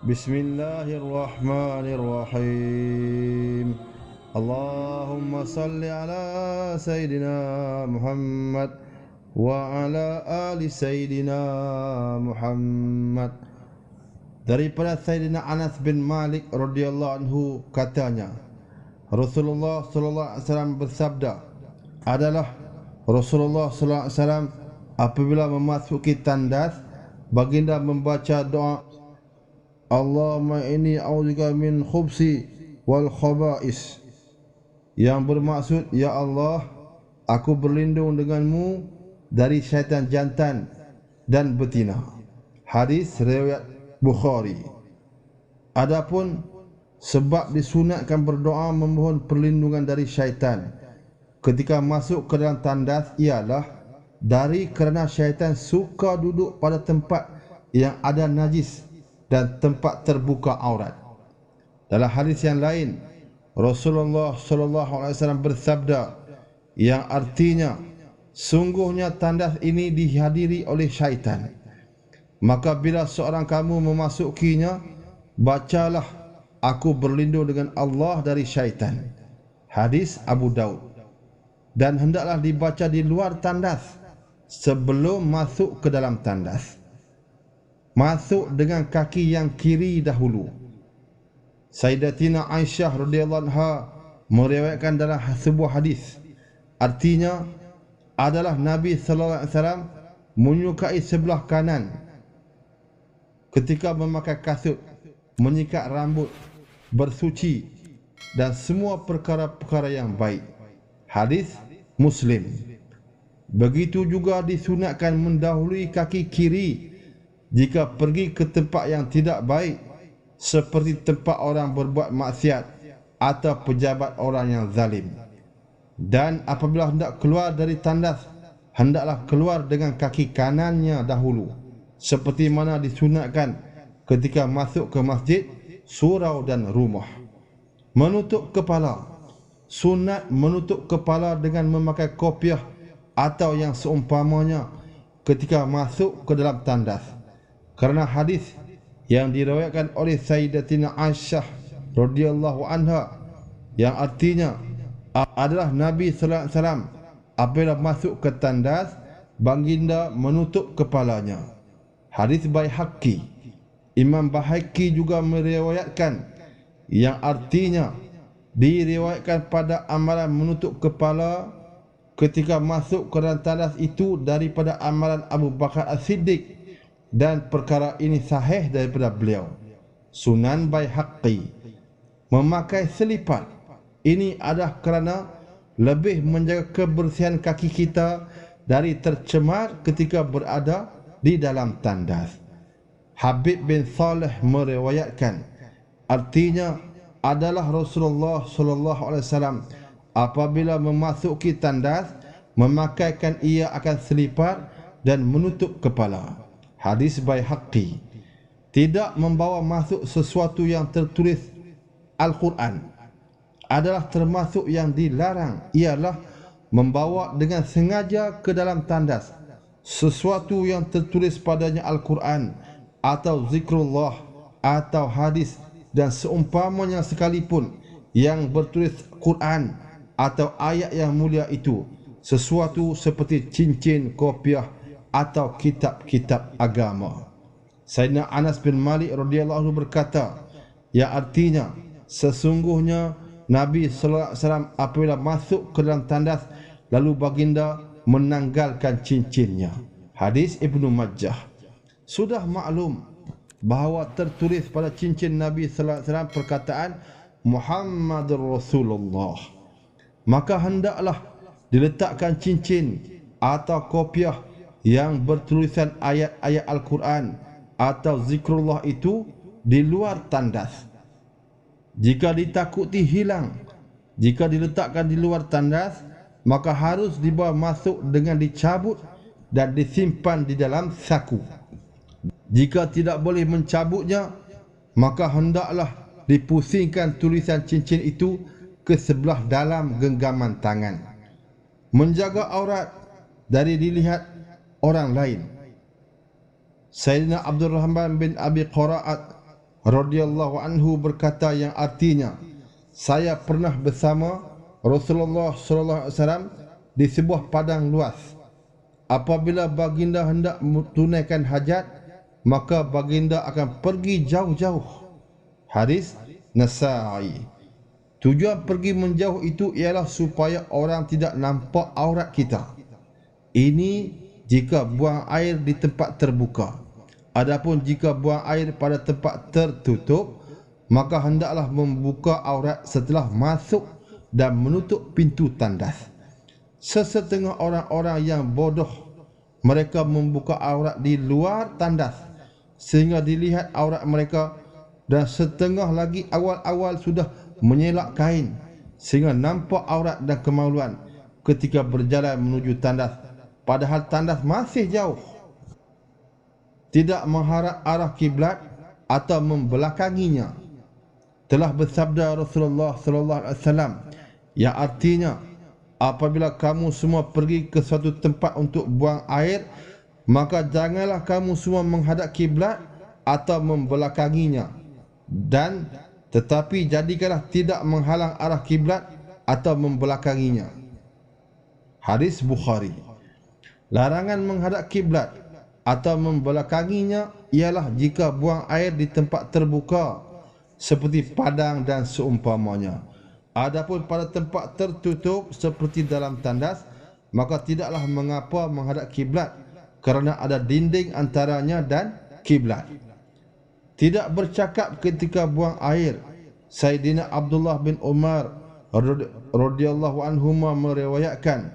Bismillahirrahmanirrahim. Allahumma salli ala Sayyidina Muhammad wa ala ali Sayyidina Muhammad. Daripada Sayyidina Anas bin Malik radhiyallahu anhu katanya, Rasulullah sallallahu alaihi wasallam bersabda, adalah Rasulullah sallallahu alaihi wasallam apabila memasuki tandas, baginda membaca doa, Allahumma inni a'udzubika min khubsi wal khaba'is, yang bermaksud, ya Allah, aku berlindung denganmu dari syaitan jantan dan betina. Hadis riwayat Bukhari. Adapun sebab disunatkan berdoa memohon perlindungan dari syaitan ketika masuk ke dalam tandas ialah dari kerana syaitan suka duduk pada tempat yang ada najis dan tempat terbuka aurat. Dalam hadis yang lain, Rasulullah sallallahu alaihi wasallam bersabda yang artinya, sungguhnya tandas ini dihadiri oleh syaitan. Maka bila seorang kamu memasukinya, bacalah, aku berlindung dengan Allah dari syaitan. Hadis Abu Daud. Dan hendaklah dibaca di luar tandas sebelum masuk ke dalam tandas. Masuk dengan kaki yang kiri dahulu. Sayyidatina Aisyah radhiyallahu anha meriwayatkan dalam sebuah hadis, artinya adalah Nabi sallallahu alaihi wasallam menyukai sebelah kanan ketika memakai kasut, menyikat rambut, bersuci dan semua perkara-perkara yang baik. Hadis Muslim. Begitu juga disunatkan mendahului kaki kiri jika pergi ke tempat yang tidak baik, seperti tempat orang berbuat maksiat atau pejabat orang yang zalim. Dan apabila hendak keluar dari tandas, hendaklah keluar dengan kaki kanannya dahulu, seperti mana disunatkan ketika masuk ke masjid, surau dan rumah. Menutup kepala. Sunat menutup kepala dengan memakai kopiah atau yang seumpamanya ketika masuk ke dalam tandas, kerana hadis yang diriwayatkan oleh Sayyidatina Aisyah radhiyallahu anha yang artinya adalah Nabi sallallahu alaihi wasallam apabila masuk ke tandas, baginda menutup kepalanya. Hadis Baihaqi. Imam Baihaqi juga meriwayatkan yang artinya diriwayatkan pada amalan menutup kepala ketika masuk ke dalam tandas itu daripada amalan Abu Bakar As-Siddiq, dan perkara ini sahih daripada beliau. Sunan Baihaqi. Memakai selipat ini adalah kerana lebih menjaga kebersihan kaki kita dari tercemar ketika berada di dalam tandas. Habib bin Saleh meriwayatkan, artinya adalah Rasulullah sallallahu alaihi wasallam apabila memasuki tandas, memakaikan ia akan selipat dan menutup kepala. Hadis Baihaqi. Tidak membawa masuk sesuatu yang tertulis Al-Quran adalah termasuk yang dilarang, ialah membawa dengan sengaja ke dalam tandas sesuatu yang tertulis padanya Al-Quran atau zikrullah atau hadis dan seumpamanya sekalipun yang bertulis Quran atau ayat yang mulia itu, sesuatu seperti cincin, kopiah atau kitab-kitab agama. Sayyidina Anas bin Malik radhiyallahu anhu berkata, yang artinya sesungguhnya Nabi sallallahu alaihi wasallam apabila masuk ke dalam tandas, lalu baginda menanggalkan cincinnya. Hadis Ibnu Majah. Sudah maklum bahawa tertulis pada cincin Nabi sallallahu alaihi wasallam perkataan Muhammadur Rasulullah. Maka hendaklah diletakkan cincin atau kopiah yang bertulisan ayat-ayat Al-Quran atau zikrullah itu di luar tandas. Jika ditakuti hilang, jika diletakkan di luar tandas, maka harus dibawa masuk dengan dicabut dan disimpan di dalam saku. Jika tidak boleh mencabutnya, maka hendaklah dipusingkan tulisan cincin itu ke sebelah dalam genggaman tangan. Menjaga aurat dari dilihat orang lain. Sayyidina Abdul Rahman bin Abi Qura'at radhiyallahu anhu berkata yang artinya, saya pernah bersama Rasulullah sallallahu alaihi wasallam di sebuah padang luas. Apabila baginda hendak tunaikan hajat, maka baginda akan pergi jauh-jauh. Hadis Nasa'i. Tujuan pergi menjauh itu ialah supaya orang tidak nampak aurat kita. Ini jika buang air di tempat terbuka. Adapun jika buang air pada tempat tertutup, maka hendaklah membuka aurat setelah masuk dan menutup pintu tandas. Sesetengah orang-orang yang bodoh, mereka membuka aurat di luar tandas sehingga dilihat aurat mereka, dan setengah lagi awal-awal sudah menyelak kain sehingga nampak aurat dan kemaluan ketika berjalan menuju tandas, padahal tandas masih jauh. Tidak mengharap arah kiblat atau membelakanginya. Telah bersabda Rasulullah sallallahu alaihi wasallam yang artinya, apabila kamu semua pergi ke suatu tempat untuk buang air, maka janganlah kamu semua menghadap kiblat atau membelakanginya, dan tetapi jadikanlah tidak menghalang arah kiblat atau membelakanginya. Hadis Bukhari. Larangan menghadap kiblat atau membelakanginya ialah jika buang air di tempat terbuka seperti padang dan seumpamanya. Adapun pada tempat tertutup seperti dalam tandas, maka tidaklah mengapa menghadap kiblat kerana ada dinding antaranya dan kiblat. Tidak bercakap ketika buang air. Sayyidina Abdullah bin Umar radhiyallahu anhuma meriwayatkan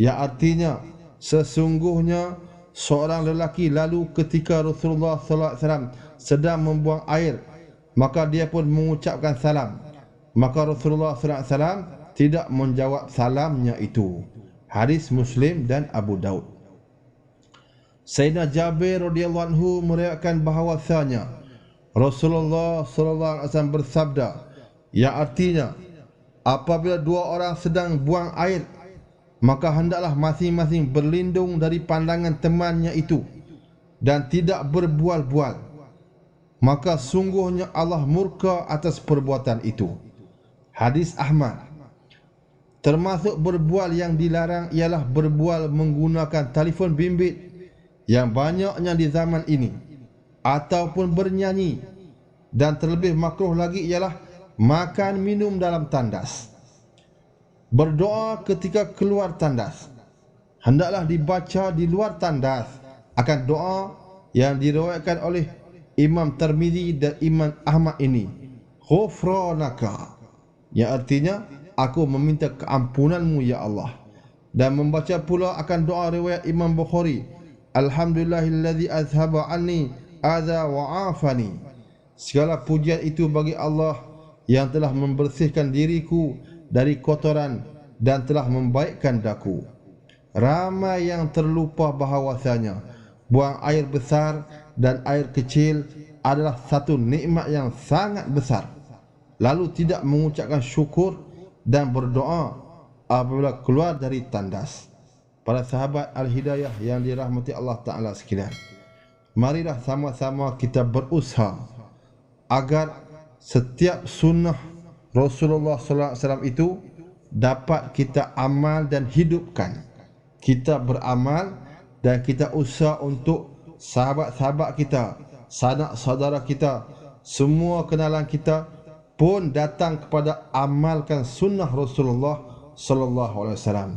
yang artinya, sesungguhnya seorang lelaki lalu ketika Rasulullah sallallahu alaihi wasallam sedang membuang air, maka dia pun mengucapkan salam. Maka Rasulullah sallallahu alaihi wasallam tidak menjawab salamnya itu. Hadis Muslim dan Abu Daud. Sayyidina Jabir radhiyallahu anhu meriwayatkan bahawasanya Rasulullah sallallahu alaihi wasallam bersabda yang artinya, apabila dua orang sedang buang air, maka hendaklah masing-masing berlindung dari pandangan temannya itu dan tidak berbual-bual, maka sungguhnya Allah murka atas perbuatan itu. Hadis Ahmad. Termasuk berbual yang dilarang ialah berbual menggunakan telefon bimbit yang banyaknya di zaman ini, ataupun bernyanyi, dan terlebih makruh lagi ialah makan minum dalam tandas. Berdoa ketika keluar tandas hendaklah dibaca di luar tandas. Akan doa yang diriwayatkan oleh Imam Tirmizi dan Imam Ahmad ini, ghufranaka, yang artinya aku meminta keampunanmu ya Allah. Dan membaca pula akan doa riwayat Imam Bukhari, alhamdulillahilladzi azhaba anni adza wa afani. Segala pujian itu bagi Allah yang telah membersihkan diriku dari kotoran dan telah membaikkan daku. Ramai yang terlupa bahawasanya buang air besar dan air kecil adalah satu nikmat yang sangat besar, lalu tidak mengucapkan syukur dan berdoa apabila keluar dari tandas. Para sahabat Al-Hidayah yang dirahmati Allah Ta'ala sekalian, marilah sama-sama kita berusaha agar setiap sunnah Rasulullah sallallahu alaihi wasallam itu dapat kita amal dan hidupkan. Kita beramal dan kita usaha untuk sahabat-sahabat kita, sanak saudara kita, semua kenalan kita pun datang kepada amalkan sunnah Rasulullah sallallahu alaihi wasallam.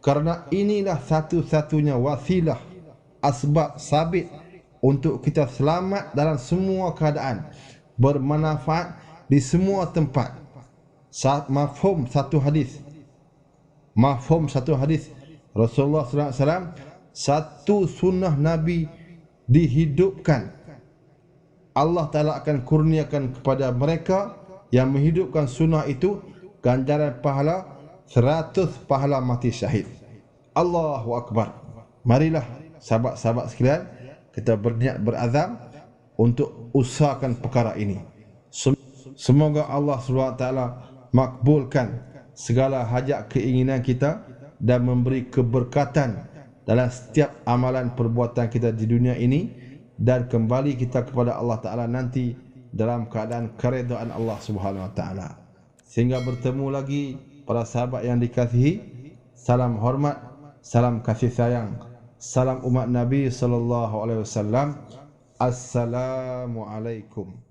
Karena inilah satu-satunya wasilah, asbab sabit untuk kita selamat dalam semua keadaan, bermanfaat di semua tempat. Mafhum satu hadis Rasulullah sallallahu alaihi wasallam, satu sunnah Nabi dihidupkan, Allah Ta'ala akan kurniakan kepada mereka yang menghidupkan sunnah itu ganjaran pahala 100 pahala mati syahid. Allahu Akbar. Marilah sahabat-sahabat sekalian, kita berniat berazam untuk usahakan perkara ini. Semoga Allah SWT makbulkan segala hajat keinginan kita dan memberi keberkatan dalam setiap amalan perbuatan kita di dunia ini, dan kembali kita kepada Allah Ta'ala nanti dalam keadaan keredaan Allah Subhanahu wa taala. Sehingga bertemu lagi para sahabat yang dikasihi, salam hormat, salam kasih sayang, salam umat Nabi sallallahu alaihi wasallam. Assalamualaikum.